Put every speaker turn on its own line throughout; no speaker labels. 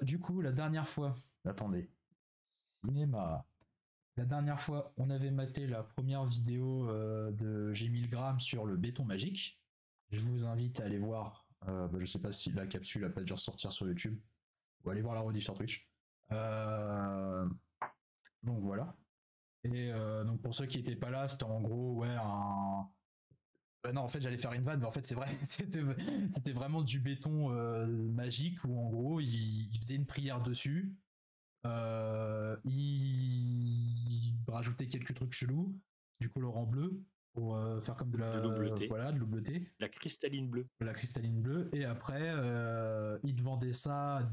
du coup, la dernière fois, attendez, cinéma. La dernière fois, on avait maté la première vidéo de G1000 sur le béton magique. Je vous invite à aller voir. Je sais pas si la capsule a pas dû ressortir sur YouTube. Ou aller voir la rediff sur Twitch. Donc voilà. Et donc pour ceux qui n'étaient pas là, c'était en gros ouais un. Non, en fait, j'allais faire une vanne, mais en fait, c'est vrai, c'était vraiment du béton magique où en gros, il faisait une prière dessus. Il rajoutait quelques trucs chelous, du colorant bleu pour faire comme de la
l'eau bleutée.
Voilà, de l'eau bleutée.
La cristalline bleue.
La cristalline bleue. Et après, il vendait ça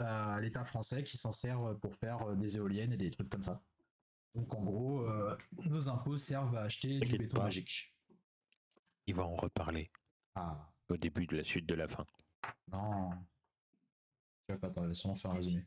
à l'État français qui s'en servent pour faire des éoliennes et des trucs comme ça. Donc en gros, nos impôts servent à acheter du béton magique.
Il va en reparler.
Ah.
Au début de la suite de la fin.
Non. Tu vas pas t'en sûrement faire un résumé.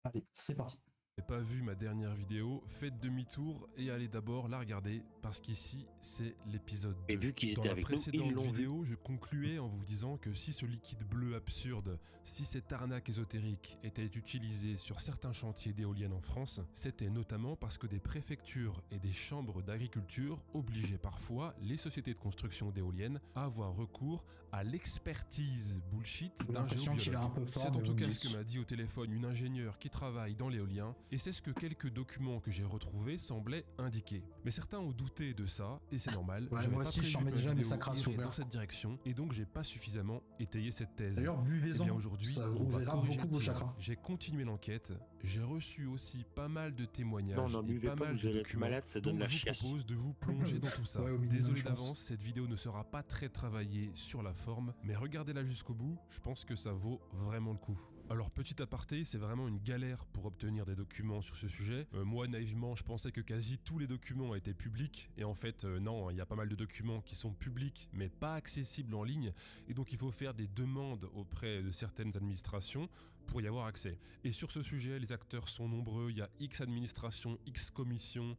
Allez, c'est parti.
Pas vu ma dernière vidéo, faites demi-tour et allez d'abord la regarder parce qu'ici c'est l'épisode 2.
Et vu qu'ils
Dans
étaient
la
avec nous,
précédente
ils l'ont
vidéo, je concluais en vous disant que si ce liquide bleu absurde, si cette arnaque ésotérique était utilisée sur certains chantiers d'éoliennes en France, c'était notamment parce que des préfectures et des chambres d'agriculture obligeaient parfois les sociétés de construction d'éoliennes à avoir recours à l'expertise bullshit d'un géobiologue. C'est en tout cas ce que m'a dit au téléphone une ingénieure qui travaille dans l'éolien. Et c'est ce que quelques documents que j'ai retrouvés semblaient indiquer. Mais certains ont douté de ça, et c'est normal.
Ouais, moi aussi, j'en mets déjà, mais ça crasse souvent
dans cette direction, et donc j'ai pas suffisamment étayé cette thèse.
D'ailleurs, buvez-en,
aujourd'hui,
ça ouvrira beaucoup vos chakras.
J'ai continué l'enquête, j'ai reçu aussi pas mal de témoignages et pas mal de documents,
malade, ça donne
donc
la
je vous propose de vous plonger dans tout ça. Désolé d'avance, cette vidéo ne sera pas très travaillée sur la forme, mais regardez-la jusqu'au bout, je pense que ça vaut vraiment le coup. Alors petit aparté, c'est vraiment une galère pour obtenir des documents sur ce sujet. Moi naïvement, je pensais que quasi tous les documents étaient publics et en fait non, il y a pas mal de documents qui sont publics mais pas accessibles en ligne et donc il faut faire des demandes auprès de certaines administrations pour y avoir accès. Et sur ce sujet, les acteurs sont nombreux, il y a X administrations, X commissions,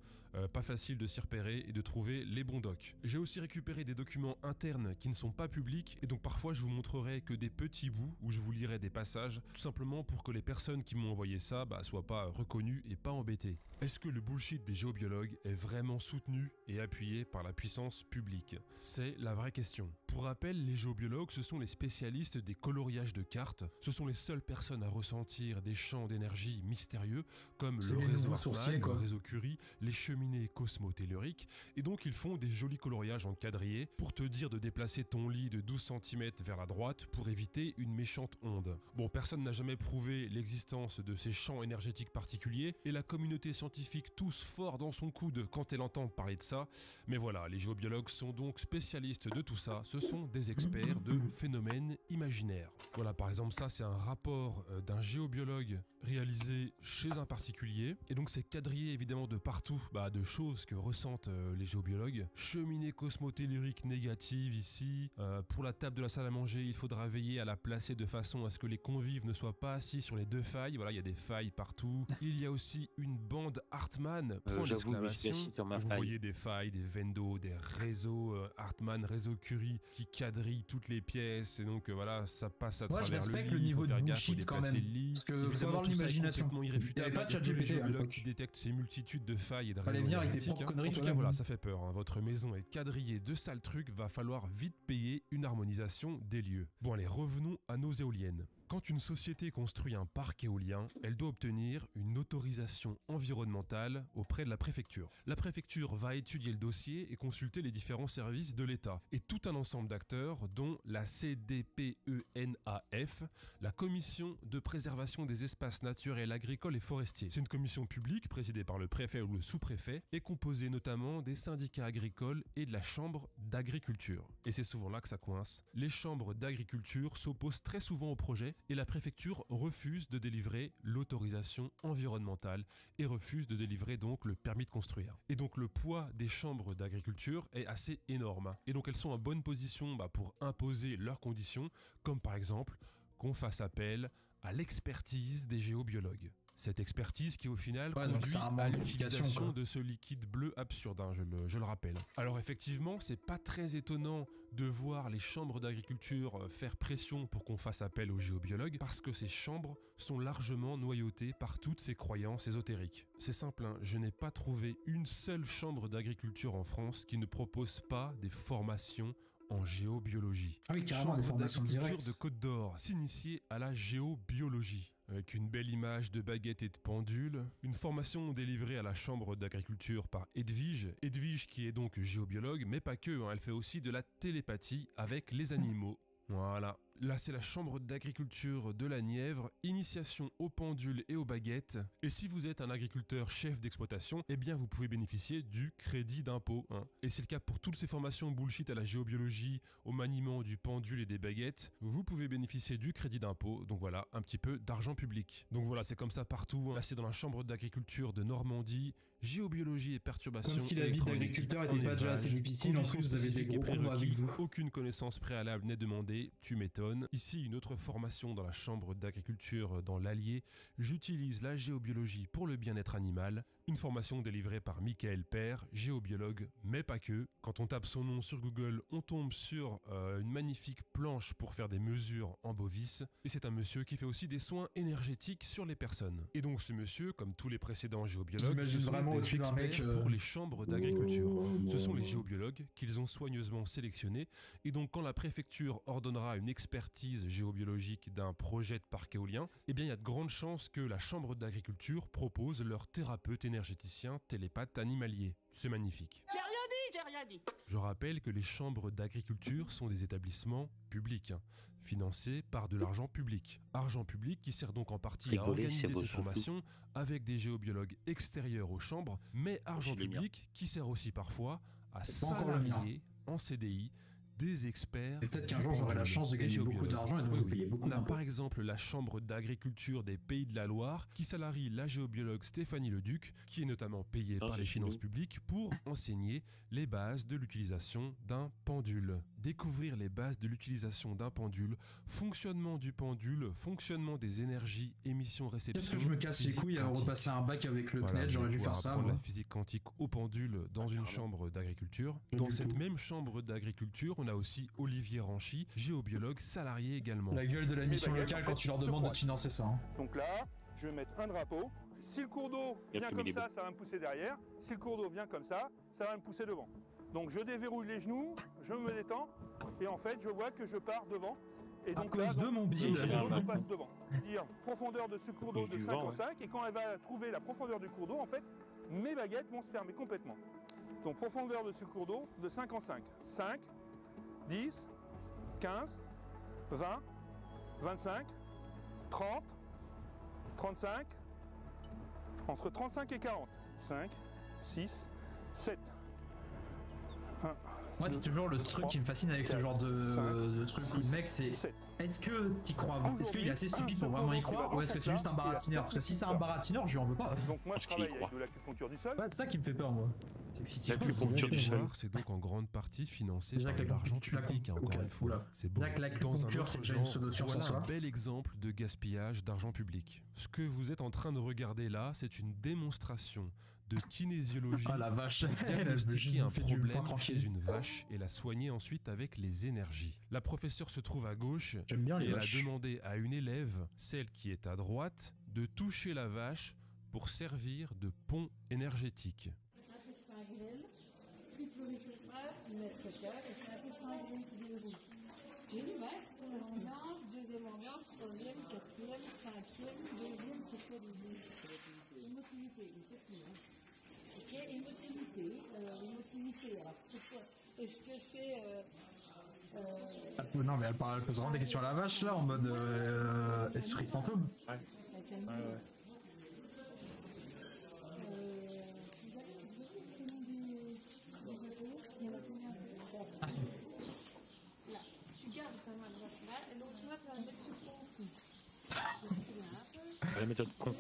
pas facile de s'y repérer et de trouver les bons docs. J'ai aussi récupéré des documents internes qui ne sont pas publics et donc parfois je vous montrerai que des petits bouts où je vous lirai des passages tout simplement pour que les personnes qui m'ont envoyé ça soient pas reconnues et pas embêtées. Est-ce que le bullshit des géobiologues est vraiment soutenu et appuyé par la puissance publique? C'est la vraie question. Pour rappel, les géobiologues, ce sont les spécialistes des coloriages de cartes, ce sont les seules personnes à ressentir des champs d'énergie mystérieux comme le réseau Hartmann, le réseau Curie, les cheminées cosmotelluriques, et donc ils font des jolis coloriages en quadrillé pour te dire de déplacer ton lit de 12 cm vers la droite pour éviter une méchante onde. Bon, personne n'a jamais prouvé l'existence de ces champs énergétiques particuliers, et la communauté scientifique tousse fort dans son coude quand elle entend parler de ça, mais voilà, les géobiologues sont donc spécialistes de tout ça, ce sont des experts de phénomènes imaginaires. Voilà, par exemple, ça c'est un rapport d'un géobiologue réalisé chez un particulier, et donc c'est quadrillé évidemment de partout, de choses que ressentent les géobiologues. Cheminée cosmotellurique négative ici, pour la table de la salle à manger, il faudra veiller à la placer de façon à ce que les convives ne soient pas assis sur les deux failles, voilà, il y a des failles partout. Il y a aussi une bande Hartmann, point d'exclamation, vous voyez des failles, des vendos, des réseaux Hartmann, réseau Curie qui quadrillent toutes les pièces, et donc voilà, ça passe à travers le lit.
Je respecte le niveau de bullshit quand même, parce que faut avoir l'imagination. Il n'y avait pas de ChatGPT à l'époque
qui détecte ces multitudes de failles et de
fallait venir avec des propres conneries.
En tout cas, voilà, ça fait peur. Votre maison est quadrillée de sales trucs, va falloir vite payer une harmonisation des lieux. Bon allez, revenons à nos éoliennes. Quand une société construit un parc éolien, elle doit obtenir une autorisation environnementale auprès de la préfecture. La préfecture va étudier le dossier et consulter les différents services de l'État et tout un ensemble d'acteurs dont la CDPENAF, la Commission de préservation des espaces naturels, agricoles et forestiers. C'est une commission publique présidée par le préfet ou le sous-préfet et composée notamment des syndicats agricoles et de la chambre d'agriculture. Et c'est souvent là que ça coince. Les chambres d'agriculture s'opposent très souvent au projet et la préfecture refuse de délivrer l'autorisation environnementale et refuse de délivrer donc le permis de construire. Et donc le poids des chambres d'agriculture est assez énorme. Et donc elles sont en bonne position pour imposer leurs conditions, comme par exemple qu'on fasse appel à l'expertise des géobiologues. Cette expertise qui au final
donc
conduit
c'est un
à
manque
l'utilisation
quoi.
de ce liquide bleu absurde, hein, je le rappelle. Alors effectivement, c'est pas très étonnant de voir les chambres d'agriculture faire pression pour qu'on fasse appel aux géobiologues, parce que ces chambres sont largement noyautées par toutes ces croyances ésotériques. C'est simple, hein, je n'ai pas trouvé une seule chambre d'agriculture en France qui ne propose pas des formations en géobiologie.
Ah oui, carrément, des formations directes.
De Côte d'Or, s'initier à la géobiologie. Avec une belle image de baguette et de pendule, une formation délivrée à la chambre d'agriculture par Edwige. Edwige qui est donc géobiologue, mais pas que, hein, elle fait aussi de la télépathie avec les animaux. Voilà. Là, c'est la chambre d'agriculture de la Nièvre, initiation aux pendules et aux baguettes. Et si vous êtes un agriculteur chef d'exploitation, eh bien vous pouvez bénéficier du crédit d'impôt, hein. Et c'est le cas pour toutes ces formations bullshit à la géobiologie, au maniement du pendule et des baguettes, vous pouvez bénéficier du crédit d'impôt, donc voilà, un petit peu d'argent public. Donc voilà, c'est comme ça partout, hein. Là, c'est dans la chambre d'agriculture de Normandie, géobiologie et perturbations.
Comme si la vie d'agriculteur n'était pas déjà assez difficile, en plus vous avez des gros combats avec vous.
Aucune connaissance préalable n'est demandée, tu m'étonnes. Ici, une autre formation dans la chambre d'agriculture dans l'Allier. J'utilise la géobiologie pour le bien-être animal. Une formation délivrée par Michael Père, géobiologue, mais pas que. Quand on tape son nom sur Google, on tombe sur une magnifique planche pour faire des mesures en bovis. Et c'est un monsieur qui fait aussi des soins énergétiques sur les personnes. Et donc ce monsieur, comme tous les précédents géobiologues, ce sont
vraiment
des experts pour les chambres d'agriculture. Ce sont les géobiologues qu'ils ont soigneusement sélectionnés. Et donc quand la préfecture ordonnera une expertise géobiologique d'un projet de parc éolien, eh bien il y a de grandes chances que la chambre d'agriculture propose leur thérapeute énergéticien télépathe animalier. C'est magnifique.
J'ai rien dit.
Je rappelle que les chambres d'agriculture sont des établissements publics, hein, financés par de l'argent public. Argent public qui sert donc en partie à organiser ces formations avec des géobiologues extérieurs aux chambres, mais argent public qui sert aussi parfois à salarier en CDI des experts.
Et peut-être qu'un jour j'aurai la chance de gagner beaucoup d'argent et de me payer beaucoup
d'impôts. On a
d'impôts.
par exemple la chambre d'agriculture des Pays de la Loire qui salarie la géobiologue Stéphanie Leduc, qui est notamment payée par les finances publiques pour enseigner les bases de l'utilisation d'un pendule. Découvrir les bases de l'utilisation d'un pendule, fonctionnement du pendule, fonctionnement des énergies, émissions, réception.
Est-ce que je me casse les couilles à repasser un bac avec le CNED, j'aurais dû faire ça.
La physique quantique au pendule dans une chambre d'agriculture. Dans cette même chambre d'agriculture, on a aussi Olivier Ranchy, géobiologue salarié également.
La gueule de la mission locale quand tu leur demandes de financer ça. Hein.
Donc là, je vais mettre un drapeau. Si le cours d'eau vient comme ça, ça va me pousser derrière. Si le cours d'eau vient comme ça va me pousser devant. Donc je déverrouille les genoux, je me détends et en fait je vois que je pars devant. Et donc
à cause de mon bide.
Je passe devant. Dire profondeur de ce cours d'eau de 5 en 5 et quand elle va trouver la profondeur du cours d'eau, en fait, mes baguettes vont se fermer complètement. Donc profondeur de ce cours d'eau de 5 en 5. 5, 10, 15, 20, 25, 30, 35, entre 35 et 40. 5, 6, 7. 1,
moi, c'est toujours le truc qui me fascine avec ce genre de truc. Le mec, c'est est-ce que t'y crois? Est-ce qu'il est assez stupide pour vraiment y croire? Ou est-ce que c'est juste un baratineur? Parce que si c'est un baratineur, je lui en veux pas.
Donc moi, je travaille avec de l'acupuncture du sol.
C'est ça qui me fait peur, moi. C'est que si
l'acupuncture du sol, c'est donc en grande partie financé par l'argent public, encore une fois. C'est beau.
Dans un autre genre,
voilà un bel exemple de gaspillage d'argent public. Ce que vous êtes en train de regarder là, c'est une démonstration de kinésiologie.
Ah la vache,
diagnostiquer un problème chez une vache et la soigner ensuite avec les énergies. La professeure se trouve à gauche et elle a demandé à une élève, celle qui est à droite, de toucher la vache pour servir de pont énergétique.
J'ai une vache, première ambiance, deuxième ambiance, troisième, quatrième, cinquième, deuxième, c'est quoi le deuxième? Émotivité, c'est tout. Ok, émotivité, alors c'est quoi? Est-ce que je fais...
Non mais elle pose vraiment des questions à la vache là, en mode esprit de fantôme. Ouais.
La méthode con.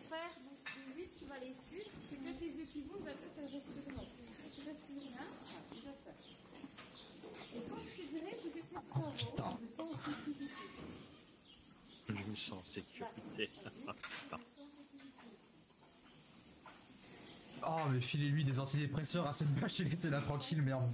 Frère, donc 8, tu vas les suivre. C'est que tes yeux qui bougent, la tête, elle reste devant. Tu respires là, déjà ça. Et quand je te dirai, tu fais tes travaux, je me sens en sécurité.
Je me sens en sécurité.
Oh, mais filez-lui des antidépresseurs à cette vache, elle était là tranquille, merde.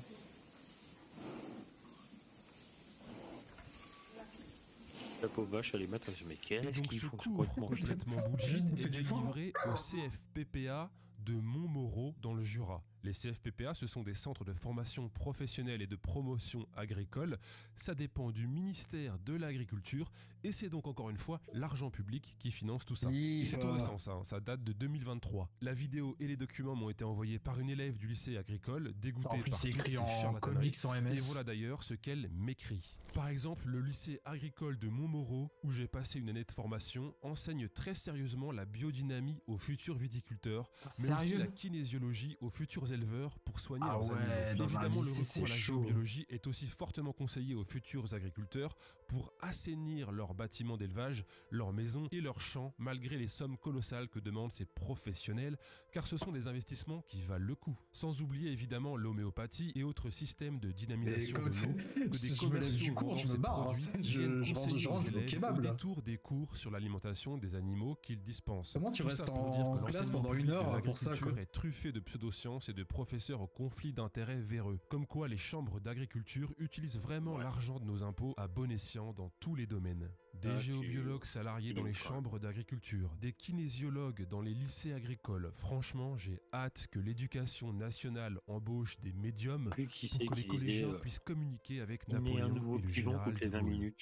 La pauvre vache, elle est mettre, mais qu'est-ce qu'ils font
complètement bullshit est délivré au CFPPA de Montmoreau dans le Jura. Les CFPPA, ce sont des centres de formation professionnelle et de promotion agricole. Ça dépend du ministère de l'Agriculture et c'est donc encore une fois l'argent public qui finance tout ça. Et c'est tout récent ça date de 2023. La vidéo et les documents m'ont été envoyés par une élève du lycée agricole, dégoûtée par toutes ces charlataneries. Et voilà d'ailleurs ce qu'elle m'écrit. Par exemple, le lycée agricole de Montmoreau, où j'ai passé une année de formation, enseigne très sérieusement la biodynamie aux futurs viticulteurs, mais aussi la kinésiologie aux futurs éleveurs pour soigner leurs animaux. Évidemment, le recours à la géobiologie est aussi fortement conseillé aux futurs agriculteurs pour assainir leurs bâtiments d'élevage, leurs maisons et leurs champs, malgré les sommes colossales que demandent ces professionnels, car ce sont des investissements qui valent le coup. Sans oublier évidemment l'homéopathie et autres systèmes de dynamisation de l'eau que des commerciaux vendant ces produits viennent conseiller aux élèves au détour des cours sur l'alimentation des animaux qu'ils dispensent.
Comment tu restes en classe pendant une heure pour ça, quoi?
L'agriculture est truffée de pseudosciences et de professeurs au conflit d'intérêts véreux. Comme quoi les chambres d'agriculture utilisent vraiment l'argent de nos impôts à bon escient dans tous les domaines. Des géobiologues salariés dans les chambres d'agriculture, des kinésiologues dans les lycées agricoles. Franchement, j'ai hâte que l'éducation nationale embauche des médiums pour que les collégiens puissent communiquer avec Napoléon et le général de Gaulle.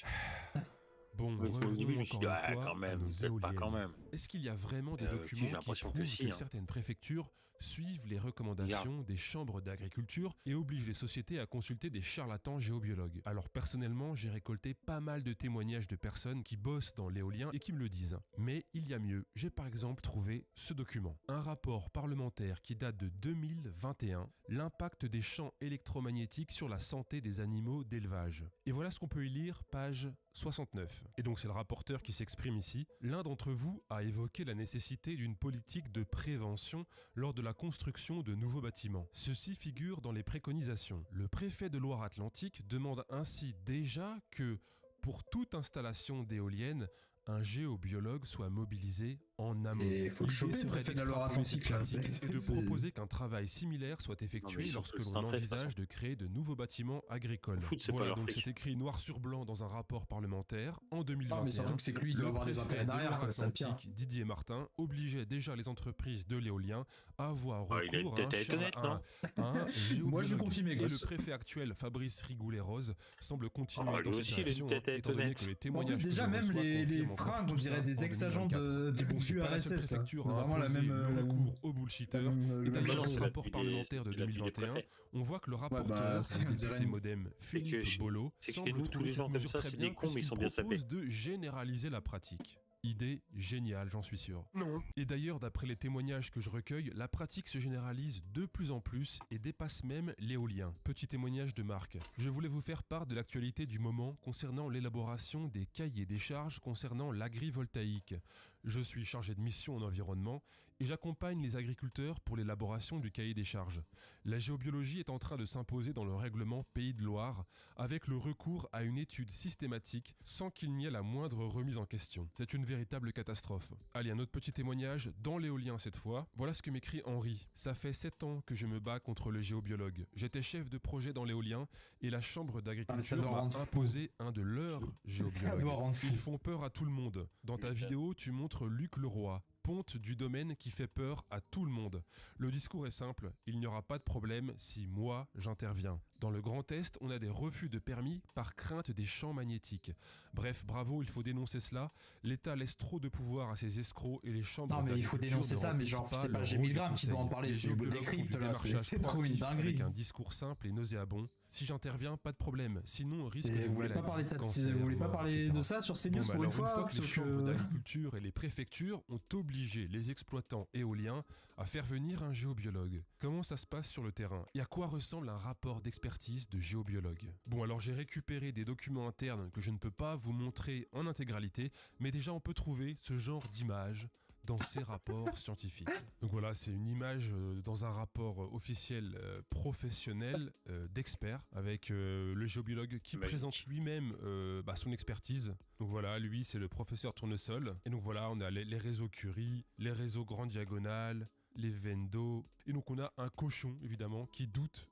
Bon, revenons encore une fois à nos éoliennes. Est-ce qu'il y a vraiment des documents qui prouvent que certaines préfectures suivent les recommandations des chambres d'agriculture et obligent les sociétés à consulter des charlatans géobiologues? Alors personnellement, j'ai récolté pas mal de témoignages de personnes qui bossent dans l'éolien et qui me le disent. Mais il y a mieux. J'ai par exemple trouvé ce document. Un rapport parlementaire qui date de 2021, l'impact des champs électromagnétiques sur la santé des animaux d'élevage. Et voilà ce qu'on peut y lire, page 69. Et donc c'est le rapporteur qui s'exprime ici. L'un d'entre vous a évoqué la nécessité d'une politique de prévention lors de la construction de nouveaux bâtiments. Ceci figure dans les préconisations. Le préfet de Loire-Atlantique demande ainsi déjà que, pour toute installation d'éoliennes, un géobiologue soit mobilisé en amont.
Il faut le choper, le préfet de Loire-Atlantique,
et de proposer qu'un travail similaire soit effectué lorsque l'on envisage de créer de nouveaux bâtiments agricoles. Voilà, donc c'est écrit noir sur blanc dans un rapport parlementaire en 2021.
Mais surtout que c'est que lui, il doit avoir des intérêts derrière, quoi, ça pire.
Didier Martin obligeait déjà les entreprises de l'éolien à avoir recours à un géobiologue.
Moi, je confirme,
et le préfet actuel, Fabrice Rigoulet-Rose, semble continuer dans cette direction, étant donné que les témoignages que je reçois confirment
on dirait des ex-agents de
l'URSS. C'est vraiment la même recours au bullshitter. Et d'ailleurs, dans ce rapport parlementaire de 2021, on voit que le rapporteur, le député modem Philippe Bolo, semble trouver cette mesure très bien puisqu'il propose de généraliser la pratique. Idée géniale, j'en suis sûr.
Non.
Et d'ailleurs, d'après les témoignages que je recueille, la pratique se généralise de plus en plus et dépasse même l'éolien. Petit témoignage de Marc. Je voulais vous faire part de l'actualité du moment concernant l'élaboration des cahiers des charges concernant l'agrivoltaïque. Je suis chargé de mission en environnement et j'accompagne les agriculteurs pour l'élaboration du cahier des charges. La géobiologie est en train de s'imposer dans le règlement Pays de Loire avec le recours à une étude systématique sans qu'il n'y ait la moindre remise en question. C'est une véritable catastrophe. Allez, un autre petit témoignage, dans l'éolien cette fois. Voilà ce que m'écrit Henri. Ça fait 7 ans que je me bats contre le géobiologue. J'étais chef de projet dans l'éolien et la chambre d'agriculture m'a imposé un de leurs géobiologues. Ils font peur à tout le monde. Dans ta vidéo, tu montres Luc Leroy, ponte du domaine qui fait peur à tout le monde. Le discours est simple, il n'y aura pas de problème si moi j'interviens. Dans le Grand Est, on a des refus de permis par crainte des champs magnétiques. Bref, bravo, il faut dénoncer cela. L'État laisse trop de pouvoir à ses escrocs et les chambres.
Non, mais il faut dénoncer ça, mais genre, c'est pas G. Milgram qui doit en parler, c'est des cryptes là, c'est trop une dinguerie.
Avec un discours simple et nauséabond. Si j'interviens, pas de problème. Sinon, on risque de
Vous voulez pas parler de ça sur CNews pour une fois?
Que les chambres d'agriculture et les préfectures ont obligé les exploitants éoliens à faire venir un géobiologue. Comment ça se passe sur le terrain? Et à quoi ressemble un rapport d'expertise de géobiologue? Bon, alors j'ai récupéré des documents internes que je ne peux pas vous montrer en intégralité, mais déjà on peut trouver ce genre d'images dans ces rapports scientifiques. Donc voilà, c'est une image dans un rapport officiel professionnel d'expert avec le géobiologue qui présente lui-même son expertise. Donc voilà, lui c'est le professeur Tournesol. Et donc voilà, on a les réseaux Curie, les réseaux Grand Diagonale, les Vendo. Et donc on a un cochon, évidemment, qui doute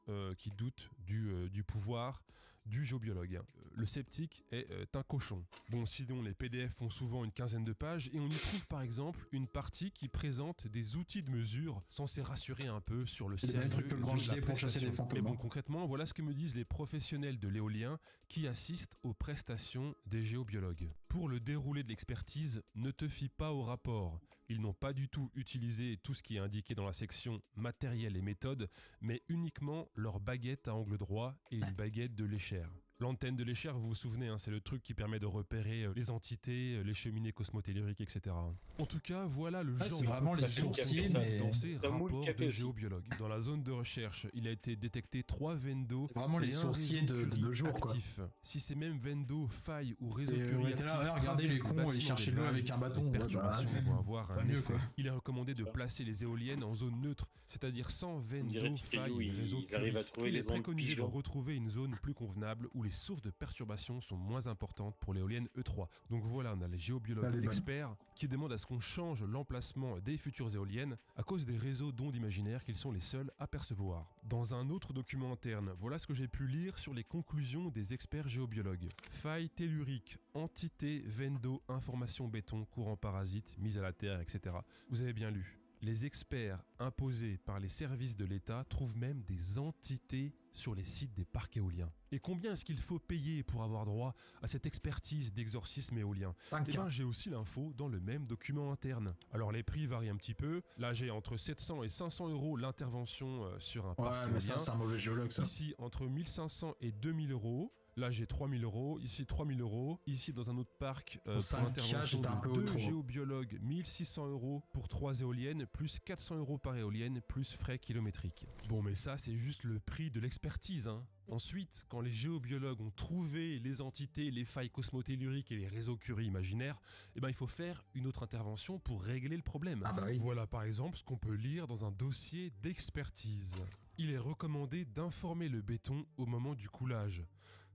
du pouvoir du géobiologue. Le sceptique est un cochon. Bon, sinon les PDF font souvent une quinzaine de pages et on y trouve par exemple une partie qui présente des outils de mesure censés rassurer un peu sur le sérieux de la prestation. Mais bon, concrètement, voilà ce que me disent les professionnels de l'éolien qui assistent aux prestations des géobiologues. Pour le déroulé de l'expertise, ne te fie pas au rapport. Ils n'ont pas du tout utilisé tout ce qui est indiqué dans la section matériel et méthode, mais uniquement leur baguette à angle droit et une baguette de l'échelle. L'antenne de l'échelle, vous vous souvenez, c'est le truc qui permet de repérer les entités, les cheminées cosmotelluriques, etc. En tout cas, voilà le genre
c'est vraiment les sourciers
dans ces rapports de géobiologues. Dans la zone de recherche, il a été détecté 3 Vendo
et un réseau
de
jour,
actif. Quoi. Si ces mêmes Vendo faillent ou réseau Curie actifs,
regardez les cons et cherchez-le avec un bâton.
Les perturbations vont avoir un effet. Il est recommandé de placer les éoliennes en zone neutre, c'est-à-dire sans Vendo, faille et réseau Curie. Il est préconisé de retrouver une zone plus convenable où les sources de perturbation sont moins importantes pour l'éolienne E3. Donc voilà, on a les géobiologues experts qui demandent à ce qu'on change l'emplacement des futures éoliennes à cause des réseaux d'ondes imaginaires qu'ils sont les seuls à percevoir. Dans un autre document interne, voilà ce que j'ai pu lire sur les conclusions des experts géobiologues. Faille tellurique, entité, Vendo, information béton, courant parasite, mise à la terre, etc. Vous avez bien lu. Les experts imposés par les services de l'État trouvent même des entités sur les sites des parcs éoliens. Et combien est-ce qu'il faut payer pour avoir droit à cette expertise d'exorcisme éolien ? Eh bien, j'ai aussi l'info dans le même document interne. Alors les prix varient un petit peu. Là, j'ai entre 700 et 500 euros l'intervention sur un parc éolien.
Mais ça, c'est un mauvais géologue, ça.
Ici, entre 1500 et 2000 euros. Là, j'ai 3000 euros. Ici, 3000 euros. Ici, dans un autre parc, pour l'intervention de 2 géobiologues, 1600 euros pour 3 éoliennes, plus 400 euros par éolienne, plus frais kilométriques. Bon, mais ça, c'est juste le prix de l'expertise, Ensuite, quand les géobiologues ont trouvé les entités, les failles cosmotelluriques et les réseaux Curie imaginaires, il faut faire une autre intervention pour régler le problème. Voilà par exemple ce qu'on peut lire dans un dossier d'expertise. Il est recommandé d'informer le béton au moment du coulage.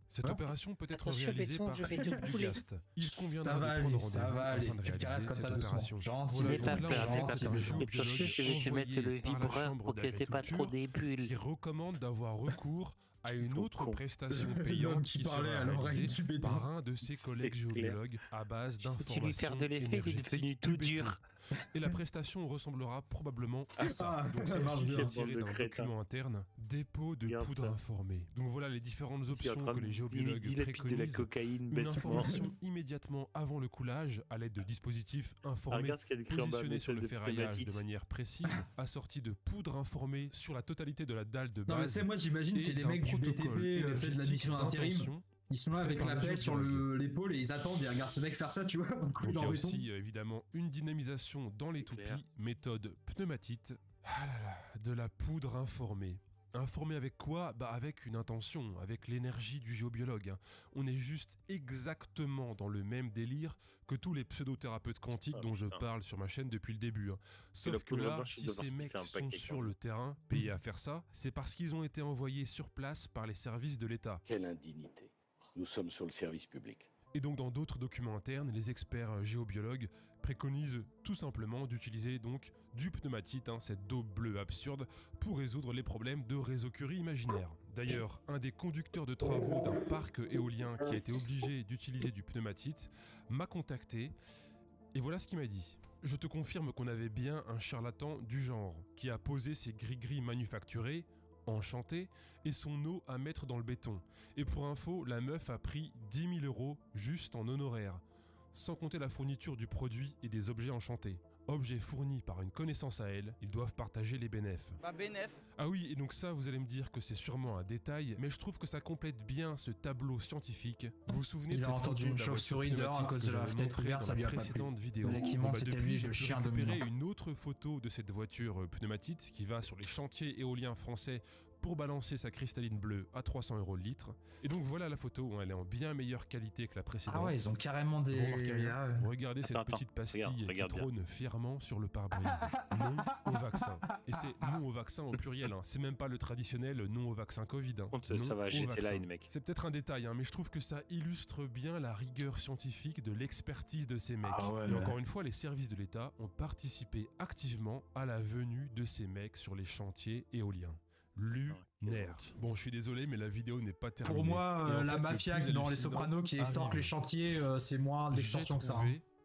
Cette opération peut être réalisée par Philippe Dugast. Il conviendra de prendre rendez-vous afin de réaliser cette opération.
Voilà, donc là, on a un géobiologue envoyé par la Chambre d'agriculture qui recommande d'avoir recours à une autre prestation payante qui sera réalisée par un de ses collègues géobiologues à base d'informations énergétiques du béton. Et la prestation ressemblera probablement à ça. Donc celle-ci est tirée d'un document interne, dépôt de poudre informée. Donc voilà les différentes options que les géobiologues préconisent. Une information immédiatement avant le coulage à l'aide de dispositifs informés positionnés sur le ferraillage de manière précise, assortis de poudre informée sur la totalité de la dalle de base.
Non mais moi j'imagine c'est les mecs du BTP, c'est de la mission d'intérim. Ils sont là avec la pelle sur l'épaule et ils attendent et regardent ce mec faire ça, tu vois.
Donc il y a aussi évidemment une dynamisation dans les toupies, méthode pneumatite. De la poudre informée. Informé avec quoi ? Avec une intention, avec l'énergie du géobiologue. On est juste exactement dans le même délire que tous les pseudothérapeutes quantiques dont je parle sur ma chaîne depuis le début. Sauf que là, si ces mecs sont sur le terrain, payés à faire ça, c'est parce qu'ils ont été envoyés sur place par les services de l'État.
Quelle indignité. Nous sommes sur le service public.
Et donc dans d'autres documents internes, les experts géobiologues préconisent tout simplement d'utiliser donc du pneumatite, cette daube bleue absurde, pour résoudre les problèmes de réseau Curie imaginaire. D'ailleurs, un des conducteurs de travaux d'un parc éolien qui a été obligé d'utiliser du pneumatite m'a contacté et voilà ce qu'il m'a dit. Je te confirme qu'on avait bien un charlatan du genre qui a posé ses gris-gris manufacturés enchanté et son eau à mettre dans le béton. Et pour info, la meuf a pris 10 000 euros juste en honoraires, sans compter la fourniture du produit et des objets enchantés. Objets fournis par une connaissance à elle, ils doivent partager les bénéfices. Ah oui, et donc ça, vous allez me dire que c'est sûrement un détail, mais je trouve que ça complète bien ce tableau scientifique. Vous vous souvenez de cette photo
une chauve-souris dehors à cause de la fenêtre ouverte, ça lui a pas plu.
Vidéo. Depuis, j'ai pu récupérer une autre photo de cette voiture pneumatite qui va sur les chantiers éoliens français pour balancer sa cristalline bleue à 300 € le litre. Et donc voilà la photo, elle est en bien meilleure qualité que la précédente.
Ah ouais, ils ont carrément des...
Vous remarquez rien. Regardez cette petite pastille qui trône fièrement sur le pare-brise. Non au vaccin. Et c'est non au vaccin au pluriel, hein. C'est même pas le traditionnel non au vaccin Covid. Hein.
Ça va, j'étais là, mec.
C'est peut-être un détail, hein, mais je trouve que ça illustre bien la rigueur scientifique de l'expertise de ces mecs. Et encore une fois, les services de l'État ont participé activement à la venue de ces mecs sur les chantiers éoliens. Lunaire. Bon, je suis désolé, mais la vidéo n'est pas terminée.
Pour moi, la mafia dans Les Sopranos qui estorque les chantiers, c'est moins d'extorsion que ça.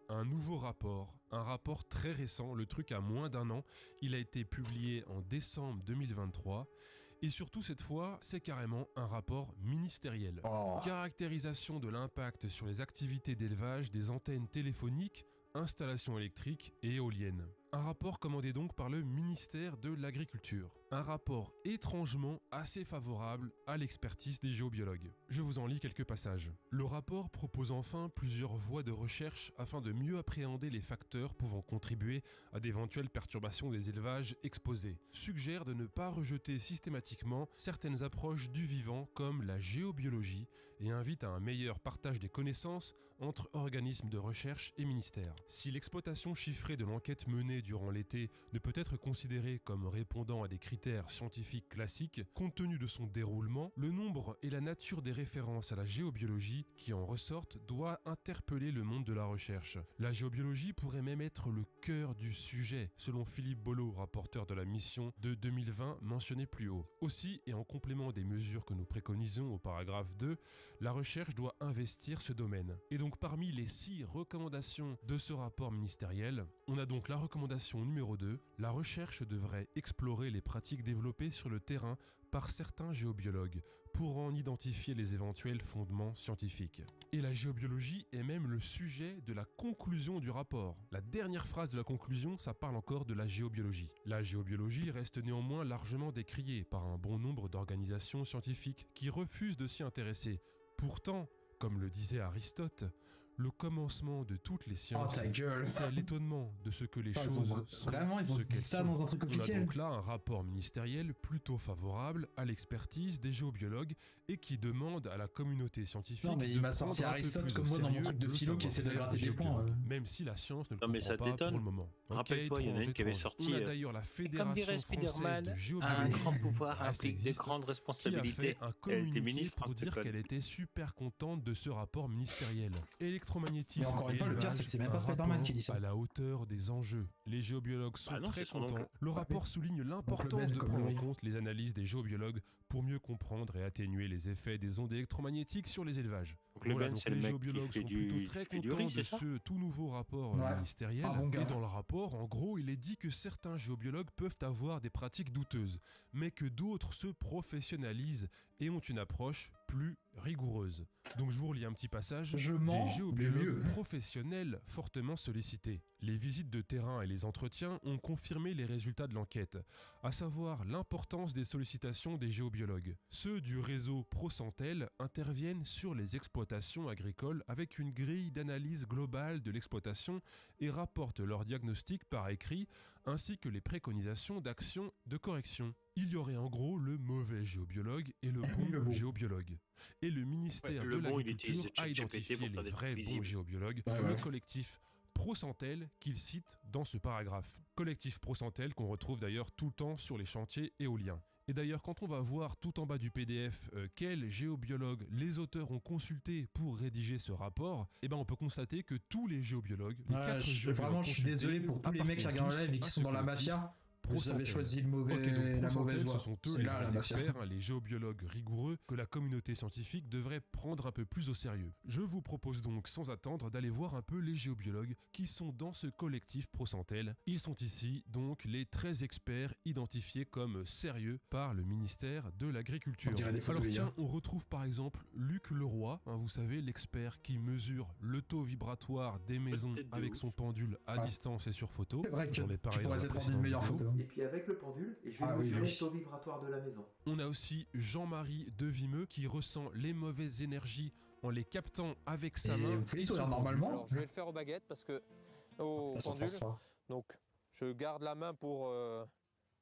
Un nouveau rapport, un rapport très récent, le truc a moins d'1 an. Il a été publié en décembre 2023. Et surtout cette fois, c'est carrément un rapport ministériel. Caractérisation de l'impact sur les activités d'élevage des antennes téléphoniques, installations électriques et éoliennes. Un rapport commandé donc par le ministère de l'Agriculture. Un rapport étrangement assez favorable à l'expertise des géobiologues. Je vous en lis quelques passages. Le rapport propose enfin plusieurs voies de recherche afin de mieux appréhender les facteurs pouvant contribuer à d'éventuelles perturbations des élevages exposés. Suggère de ne pas rejeter systématiquement certaines approches du vivant comme la géobiologie et invite à un meilleur partage des connaissances entre organismes de recherche et ministères. Si l'exploitation chiffrée de l'enquête menée durant l'été ne peut être considérée comme répondant à des critères scientifiques classiques, compte tenu de son déroulement, le nombre et la nature des références à la géobiologie qui en ressortent doit interpeller le monde de la recherche. La géobiologie pourrait même être le cœur du sujet, selon Philippe Bollot, rapporteur de la mission de 2020 mentionnée plus haut. Aussi, et en complément des mesures que nous préconisons au paragraphe 2, la recherche doit investir ce domaine. Et donc parmi les 6 recommandations de ce rapport ministériel, on a donc la recommandation numéro 2, la recherche devrait explorer les pratiques développées sur le terrain par certains géobiologues pour en identifier les éventuels fondements scientifiques. Et la géobiologie est même le sujet de la conclusion du rapport. La dernière phrase de la conclusion, ça parle encore de la géobiologie. La géobiologie reste néanmoins largement décriée par un bon nombre d'organisations scientifiques qui refusent de s'y intéresser. Pourtant, comme le disait Aristote, le commencement de toutes les sciences, c'est l'étonnement de ce que les choses sont.
Vraiment, ils ont dit ça dans un truc officiel.
On a donc là un rapport ministériel plutôt favorable à l'expertise des géobiologues et qui demande à la communauté scientifique.
Non, mais il m'a sorti Aristote comme moi dans mon truc de philo qui essaie de gratter des points.
Même si la science ne le comprend pas pour le moment.
Rappelle-toi, il y en a une qui avait sorti.
On a d'ailleurs la Fédération française de géobiologie,
un grand pouvoir implique des grandes responsabilités.
Qui a fait un communiqué pour dire qu'elle était super contente de ce rapport ministériel. Électromagnétisme.
Mais encore une fois, le pire, c'est que c'est même pas Spider-Man qui dit ça.
À la hauteur des enjeux. Les géobiologues sont très contents. Le rapport souligne l'importance de prendre en compte les analyses des géobiologues pour mieux comprendre et atténuer les effets des ondes électromagnétiques sur les élevages.
Voilà,
donc les géobiologues sont plutôt très contents de ce tout nouveau rapport ministériel. Et dans le rapport, en gros, il est dit que certains géobiologues peuvent avoir des pratiques douteuses, mais que d'autres se professionnalisent et ont une approche plus rigoureuse. Donc je vous relis un petit passage. Des géobiologues professionnels fortement sollicités. Les visites de terrain et les entretiens ont confirmé les résultats de l'enquête, à savoir l'importance des sollicitations des géobiologues. Ceux du réseau ProSantel interviennent sur les exploitations agricoles avec une grille d'analyse globale de l'exploitation et rapportent leur diagnostic par écrit, ainsi que les préconisations d'action de correction. Il y aurait en gros le mauvais géobiologue et le bon géobiologue. Et le ministère de l'Agriculture a identifié les vrais bons géobiologues, le collectif ProSantel qu'il cite dans ce paragraphe. Collectif ProSantel qu'on retrouve d'ailleurs tout le temps sur les chantiers éoliens. Et d'ailleurs, quand on va voir tout en bas du PDF quels géobiologues les auteurs ont consulté pour rédiger ce rapport, eh ben on peut constater que tous les géobiologues, les 4 géobiologues
vraiment, je suis désolé pour tous les mecs qui regardent live et qui sont dans la mafia. Vous avez choisi la mauvaise voie.
Ce sont eux les experts, les géobiologues rigoureux que la communauté scientifique devrait prendre un peu plus au sérieux. Je vous propose donc sans attendre d'aller voir un peu les géobiologues qui sont dans ce collectif ProSantel. Ils sont ici donc les 13 experts identifiés comme sérieux par le ministère de l'Agriculture. Alors tiens, on retrouve par exemple Luc Leroy, vous savez, l'expert qui mesure le taux vibratoire des maisons avec son pendule à distance et sur photo.
C'est vrai que tu pourrais être prendre une meilleure photo.
Et puis avec le pendule, et je vais mesurer le taux vibratoire de la maison.
On a aussi Jean-Marie Devimeux qui ressent les mauvaises énergies en les captant avec sa main.
Normalement.
Alors, je vais le faire aux baguettes parce que au pendule. Donc je garde la main pour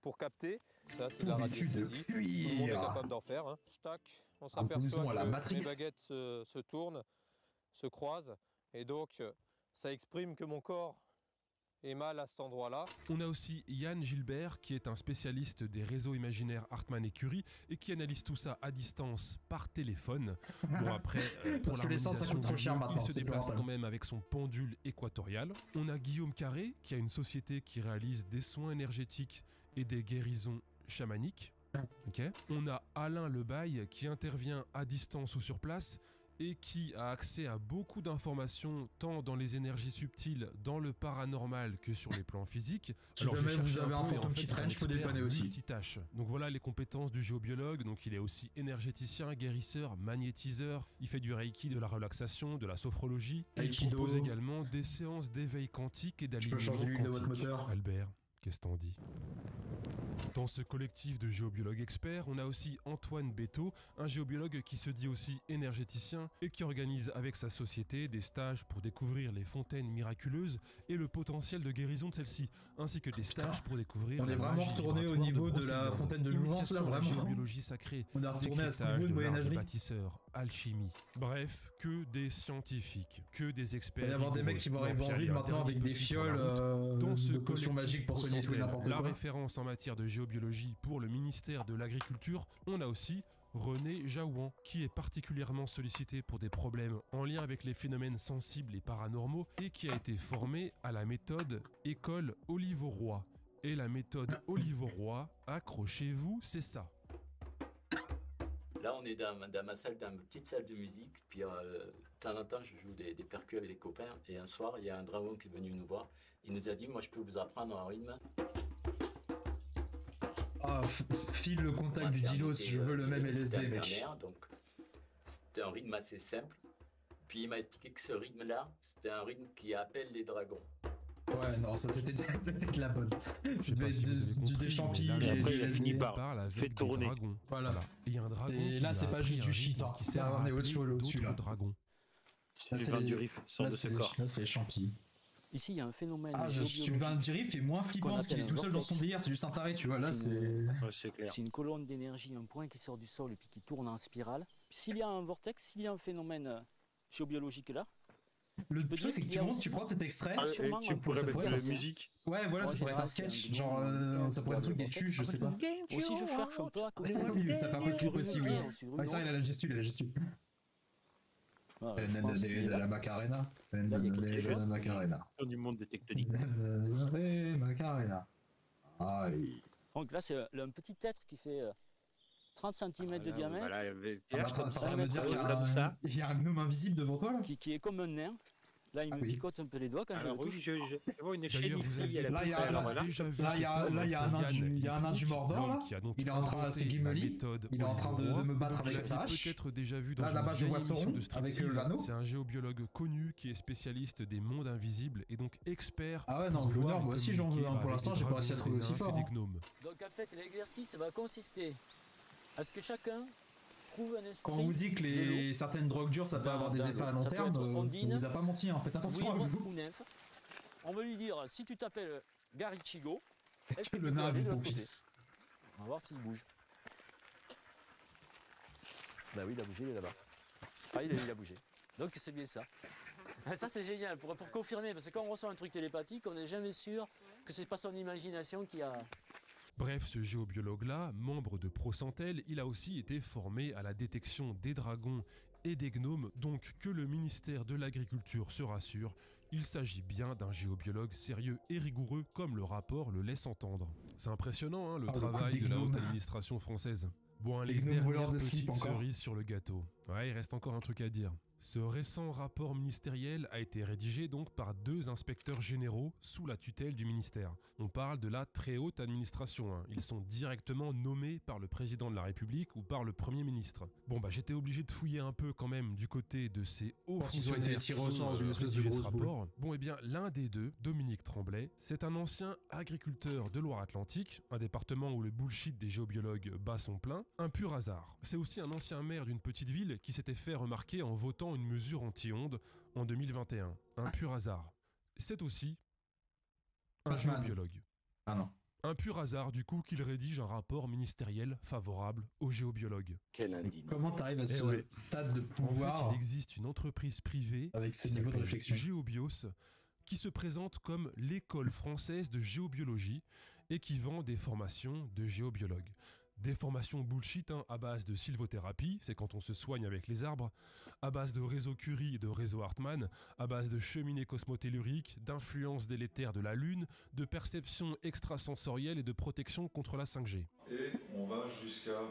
pour capter. Ça, c'est de la radiosaisie. Tout le monde est capable d'en faire. Hein. Tac, on s'aperçoit que mes baguettes se tournent, se croisent, et donc ça exprime que mon corps est mal à cet endroit-là.
On a aussi Yann Gilbert, qui est un spécialiste des réseaux imaginaires Hartmann et Curie, et qui analyse tout ça à distance par téléphone. Bon après, pour l'harmonisation du jeu, il se déplace quand même avec son pendule équatorial. On a Guillaume Carré, qui a une société qui réalise des soins énergétiques et des guérisons chamaniques. Okay. On a Alain Lebaille, qui intervient à distance ou sur place, et qui a accès à beaucoup d'informations tant dans les énergies subtiles, dans le paranormal que sur les plans physiques.
Alors j'ai cherché un peu, et en fait je peux dépanner aussi.
Multitâche. Donc voilà les compétences du géobiologue. Donc il est aussi énergéticien, guérisseur, magnétiseur. Il fait du reiki, de la relaxation, de la sophrologie. Et il propose également des séances d'éveil quantique et d'alignement quantique. Albert, qu'est-ce que t'en dis ? Dans ce collectif de géobiologues experts, on a aussi Antoine Béteau, un géobiologue qui se dit aussi énergéticien et qui organise avec sa société des stages pour découvrir les fontaines miraculeuses et le potentiel de guérison de celles-ci, ainsi que des stages pour découvrir
la magie vibratoire. On est vraiment retourné au niveau de la fontaine de Jouvence, là, vraiment.
Géobiologie sacrée,
on a retourné à ce niveau de
moyen-âge, de bâtisseurs, alchimie. Bref, que des scientifiques, que des experts.
Il va y avoir des mecs qui vont arriver en ville maintenant avec des fioles de potions magiques pour soigner tout et n'importe quoi.
La référence en matière de géobiologie pour le ministère de l'Agriculture, on a aussi René Jaouan, qui est particulièrement sollicité pour des problèmes en lien avec les phénomènes sensibles et paranormaux et qui a été formé à la méthode École Olive-Roy. Et la méthode Olive-Roy, accrochez-vous, c'est ça.
Là, on est dans ma salle, dans ma petite salle de musique, puis de temps en temps, je joue des percus avec les copains, et un soir, il y a un dragon qui est venu nous voir. Il nous a dit, moi, je peux vous apprendre un rythme.
Ah, file le contact du Dilos, je veux le même LSD, mec.
Donc, c'était un rythme assez simple. Puis il m'a expliqué que ce rythme-là, c'était un rythme qui appelle les dragons.
Ouais, non, ça c'était de la bonne. C'était des champis.
Et après, il a fini par fait tourner.
Voilà.
Il y a un dragon.
Et là, c'est pas juste du shit. Là, on est au-dessus, là.
C'est Sylvain Durif, sort de ce corps.
Là, c'est les champis.
Ici, il y a un phénomène.
Sylvain Durif est moins flippant parce qu'il est tout seul dans son délire, c'est juste un taré, tu vois. Là, c'est.
C'est clair.
C'est une colonne d'énergie, un point qui sort du sol et puis qui tourne en spirale. S'il y a un vortex, s'il y a un phénomène géobiologique là.
Le truc, c'est que tu prends cet extrait.
Tu pourrais mettre de la musique.
Ouais, voilà, ça pourrait être un sketch. Genre, ça pourrait être un truc des tuches, je sais pas.
Aussi, je cherche un peu à côté.
Oui, ça fait un peu clip aussi, oui. Ah, ça, il a la gestu, de la Macarena. De la Macarena.
Du monde des tectoniques.
Macarena. Aïe.
Donc là, c'est un petit être qui fait 30 cm de diamètre.
Voilà,
me dire qu'il y a un gnome invisible devant toi là
qui est comme un nain. Là, il me picote un peu les doigts quand
je le touche. Je vois une échelle.
Là, il y a un nain du Mordor là. Il est en train, c'est Gimli. Il est en train de me battre avec sa hache. Là-bas, je vois Sauron avec l'anneau.
C'est un géobiologue connu qui est spécialiste des mondes invisibles et donc expert.
Ah ouais, non, le Nord, moi aussi j'en veux. Pour l'instant, j'ai pas réussi à trouver aussi fort.
Donc en fait, l'exercice va consister à ce que chacun trouve un esprit.
Quand on vous dit que certaines drogues dures ça peut avoir des effets à long terme, on vous a pas menti, en fait attention à vous.
Ou nymphe. On va lui dire, si tu t'appelles Gary Chigo,
est-ce que le nain avec ton fils?
On va voir s'il bouge. Bah oui, il a bougé, il est là-bas. Ah, il a bougé. Donc c'est bien ça. Ça c'est génial, pour confirmer, parce que quand on reçoit un truc télépathique, on n'est jamais sûr que c'est pas son imagination qui a...
Bref, ce géobiologue-là, membre de Procentel, il a aussi été formé à la détection des dragons et des gnomes, donc que le ministère de l'Agriculture se rassure, il s'agit bien d'un géobiologue sérieux et rigoureux comme le rapport le laisse entendre. C'est impressionnant, hein, le travail de la haute administration française. Bon, les dernières petites cerises sur le gâteau. Ouais, il reste encore un truc à dire. Ce récent rapport ministériel a été rédigé donc par 2 inspecteurs généraux sous la tutelle du ministère. On parle de la très haute administration, hein. Ils sont directement nommés par le président de la République ou par le Premier ministre. Bon bah j'étais obligé de fouiller un peu quand même du côté de ces hauts fonctionnaires qui ont rédigé ce rapport. Bon et bien l'un des deux, Dominique Tremblay, c'est un ancien agriculteur de Loire-Atlantique, un département où le bullshit des géobiologues bat son plein, un pur hasard. C'est aussi un ancien maire d'une petite ville qui s'était fait remarquer en votant une mesure anti-ondes en 2021. Un pur hasard. C'est aussi un géobiologue.
Ah non.
Un pur hasard, du coup, qu'il rédige un rapport ministériel favorable aux géobiologues.
Quelle indignité.
Comment t'arrives à ce stade de pouvoir?
En fait, il existe une entreprise privée
avec ce niveau de réflexion,
Géobios, qui se présente comme l'école française de géobiologie et qui vend des formations de géobiologues. Des formations bullshit à base de sylvothérapie, c'est quand on se soigne avec les arbres, à base de réseau Curie et de réseau Hartmann, à base de cheminées cosmotelluriques, d'influence délétère de la Lune, de perception extrasensorielle et de protection contre la 5G.
Et on va jusqu'à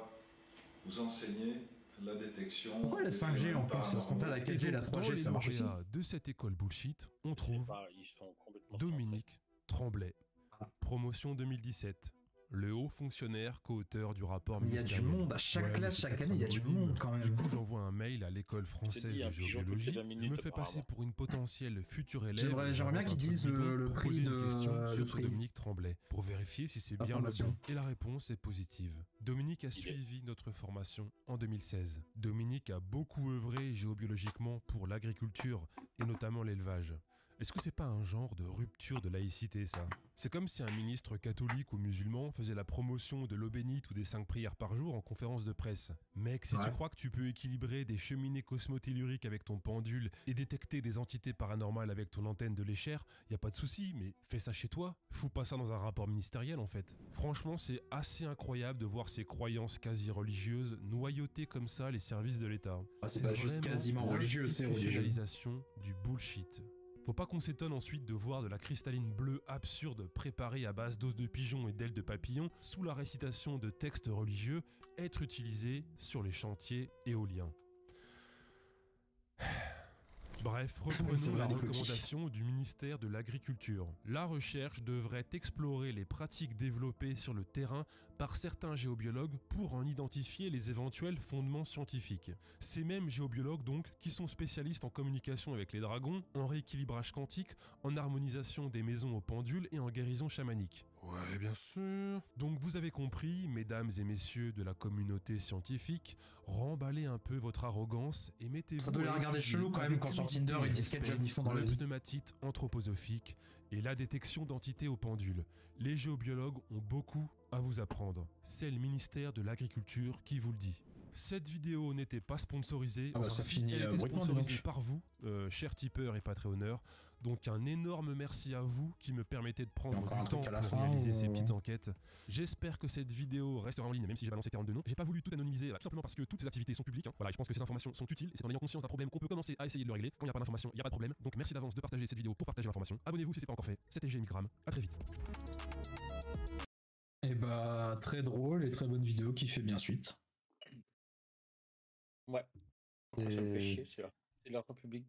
vous enseigner la détection...
Pourquoi la 5G en plus? Ça se compte à la 4G, la 3G, ça marche aussi.
De cette école bullshit, on trouve Dominique Tremblay, promotion 2017. Le haut fonctionnaire co-auteur du rapport ministériel.
Il y a du monde, à chaque classe, chaque année, il y a du monde quand même.
Du coup, j'envoie un mail à l'école française de géobiologie. Je me fais passer pour une potentielle future élève.
J'aimerais bien qu'ils disent le prix de
sur Dominique Tremblay pour vérifier si c'est bien le bon. Et la réponse est positive. Dominique a suivi notre formation en 2016. Dominique a beaucoup œuvré géobiologiquement pour l'agriculture et notamment l'élevage. Est-ce que c'est pas un genre de rupture de laïcité, ça? C'est comme si un ministre catholique ou musulman faisait la promotion de l'eau bénite ou des 5 prières par jour en conférence de presse. Mec, si tu crois que tu peux équilibrer des cheminées cosmotelluriques avec ton pendule et détecter des entités paranormales avec ton antenne de l'échère, y a pas de souci, mais fais ça chez toi. Fous pas ça dans un rapport ministériel, en fait. Franchement, c'est assez incroyable de voir ces croyances quasi religieuses noyauter comme ça les services de l'État.
Ah, c'est pas juste quasiment religieux, c'est religieux.
Du bullshit. Faut pas qu'on s'étonne ensuite de voir de la cristalline bleue absurde préparée à base d'os de pigeon et d'ailes de papillon sous la récitation de textes religieux être utilisée sur les chantiers éoliens. Bref, reprenons la recommandation du ministère de l'Agriculture. La recherche devrait explorer les pratiques développées sur le terrain par certains géobiologues pour en identifier les éventuels fondements scientifiques. Ces mêmes géobiologues donc qui sont spécialistes en communication avec les dragons, en rééquilibrage quantique, en harmonisation des maisons aux pendules et en guérison chamanique. Ouais, bien sûr. Donc vous avez compris, mesdames et messieurs de la communauté scientifique, remballez un peu votre arrogance et mettez-vous...
Ça doit les regarder chelou quand même quand sur Tinder ils disent quel job ils font dans la vie.
Pneumatite anthroposophique et la détection d'entités au pendule. Les géobiologues ont beaucoup à vous apprendre. C'est le ministère de l'Agriculture qui vous le dit. Cette vidéo n'était pas sponsorisée,
ça finit
elle était sponsorisée par vous, chers tipeurs et patreonneurs. Donc un énorme merci à vous qui me permettez de prendre du temps pour réaliser ces petites enquêtes. J'espère que cette vidéo restera en ligne, même si j'ai balancé 42 noms. J'ai pas voulu tout anonymiser, tout simplement parce que toutes ces activités sont publiques. Voilà, et je pense que ces informations sont utiles, et c'est en ayant conscience d'un problème qu'on peut commencer à essayer de le régler. Quand il n'y a pas d'information, il n'y a pas de problème. Donc merci d'avance de partager cette vidéo pour partager l'information. Abonnez-vous si c'est pas encore fait. C'était G. Milgram. À très vite.
Et bah, très drôle et très bonne vidéo qui fait bien suite.
Ouais. Ça me fait chier, c'est l'argent public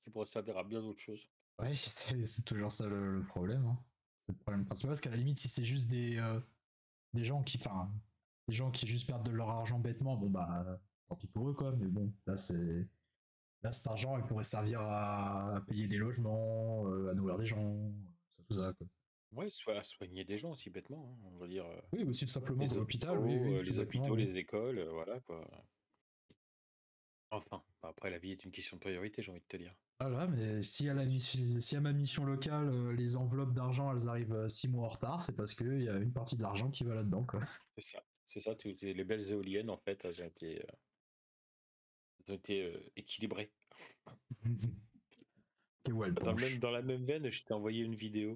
qui pourrait servir à bien d'autres choses.
Ouais, c'est toujours ça le problème. Hein. C'est le problème principal, parce qu'à la limite, si c'est juste des gens qui juste perdent de leur argent bêtement, bon bah, tant pis pour eux quoi, mais bon, là cet argent, il pourrait servir à payer des logements, à nourrir des gens, tout ça quoi.
Ouais, soit à soigner des gens aussi bêtement, hein, on va dire.
Oui, aussi tout simplement dans l'hôpital,
les hôpitaux, les écoles, voilà quoi. Enfin, après la vie est une question de priorité, j'ai envie de te dire.
Voilà, mais si à ma mission locale, les enveloppes d'argent elles arrivent 6 mois en retard, c'est parce qu'il y a une partie de l'argent qui va là-dedans, quoi.
C'est ça, toutes les belles éoliennes en fait, elles ont été équilibrées.
Dans
la même veine, je t'ai envoyé une vidéo